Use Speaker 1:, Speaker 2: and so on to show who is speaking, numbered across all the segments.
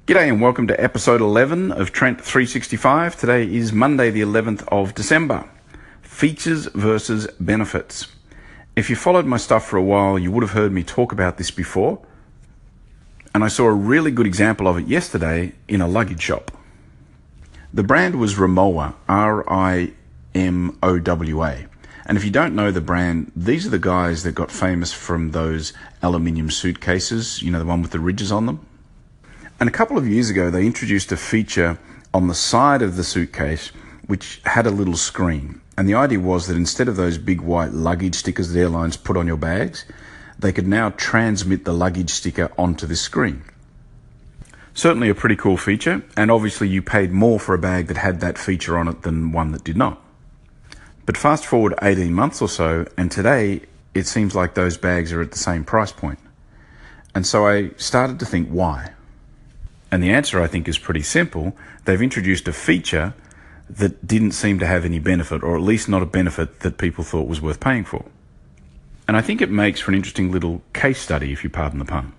Speaker 1: G'day and welcome to episode 11 of Trent365. Today is Monday the 11th of December. Features versus benefits. If you followed my stuff for a while, you would have heard me talk about this before. And I saw a really good example of it yesterday in a luggage shop. The brand was Rimowa, R-I-M-O-W-A. And if you don't know the brand, these are the guys that got famous from those aluminium suitcases, you know, the one with the ridges on them. And a couple of years ago, they introduced a feature on the side of the suitcase which had a little screen. And the idea was that instead of those big white luggage stickers that airlines put on your bags, they could now transmit the luggage sticker onto this screen. Certainly a pretty cool feature, and obviously you paid more for a bag that had that feature on it than one that did not. But fast forward 18 months or so, and today it seems like those bags are at the same price point. And so I started to think, why? And the answer, I think, is pretty simple. They've introduced a feature that didn't seem to have any benefit, or at least not a benefit that people thought was worth paying for. And I think it makes for an interesting little case study, if you pardon the pun.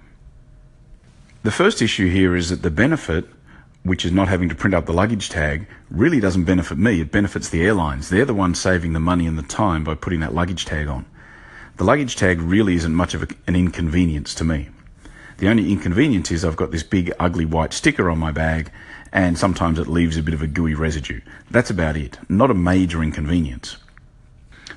Speaker 1: The first issue here is that the benefit, which is not having to print up the luggage tag, really doesn't benefit me. It benefits the airlines. They're the ones saving the money and the time by putting that luggage tag on. The luggage tag really isn't much of an inconvenience to me. The only inconvenience is I've got this big ugly white sticker on my bag, and sometimes it leaves a bit of a gooey residue. That's about it. Not a major inconvenience.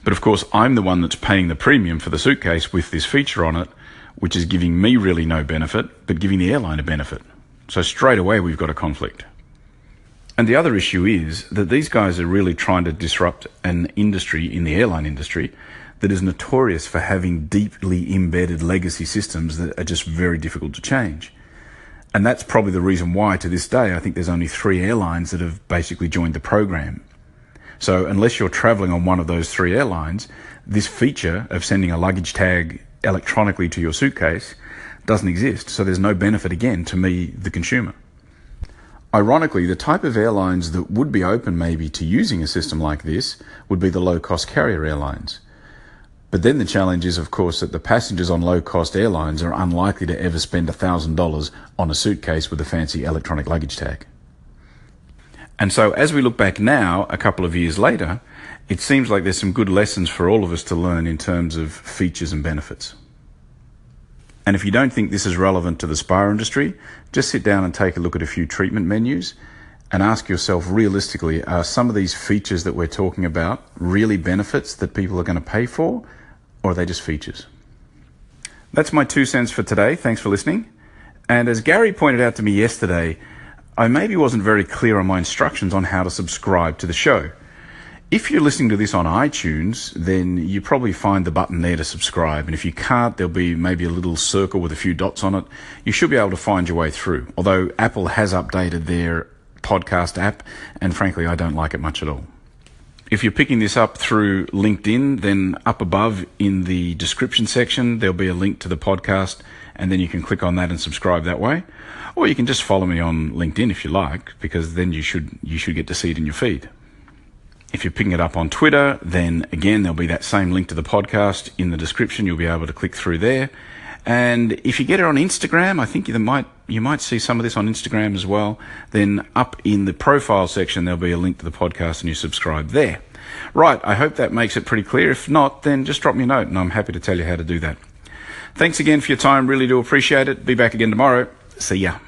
Speaker 1: But of course, I'm the one that's paying the premium for the suitcase with this feature on it, which is giving me really no benefit, but giving the airline a benefit. So straight away, we've got a conflict. And the other issue is that these guys are really trying to disrupt an industry in the airline industry that is notorious for having deeply embedded legacy systems that are just very difficult to change. And that's probably the reason why, to this day, I think there's only 3 airlines that have basically joined the program. So unless you're traveling on one of those 3 airlines, this feature of sending a luggage tag electronically to your suitcase doesn't exist. So there's no benefit, again, to me, the consumer. Ironically, the type of airlines that would be open maybe to using a system like this would be the low-cost carrier airlines. But then the challenge is, of course, that the passengers on low-cost airlines are unlikely to ever spend $1,000 on a suitcase with a fancy electronic luggage tag. And so as we look back now, a couple of years later, it seems like there's some good lessons for all of us to learn in terms of features and benefits. And if you don't think this is relevant to the spa industry, just sit down and take a look at a few treatment menus and ask yourself realistically, are some of these features that we're talking about really benefits that people are going to pay for? Or are they just features? That's my 2 cents for today. Thanks for listening. And as Gary pointed out to me yesterday, I maybe wasn't very clear on my instructions on how to subscribe to the show. If you're listening to this on iTunes, then you probably find the button there to subscribe. And if you can't, there'll be maybe a little circle with a few dots on it. You should be able to find your way through. Although Apple has updated their podcast app, and frankly, I don't like it much at all. If you're picking this up through LinkedIn, then up above in the description section, there'll be a link to the podcast, and then you can click on that and subscribe that way. Or you can just follow me on LinkedIn if you like, because then you should get to see it in your feed. If you're picking it up on Twitter, then again, there'll be that same link to the podcast in the description. You'll be able to click through there. And if you get it on Instagram, I think you might see some of this on Instagram as well. Then up in the profile section, there'll be a link to the podcast and you subscribe there. Right, I hope that makes it pretty clear. If not, then just drop me a note and I'm happy to tell you how to do that. Thanks again for your time. Really do appreciate it. Be back again tomorrow. See ya.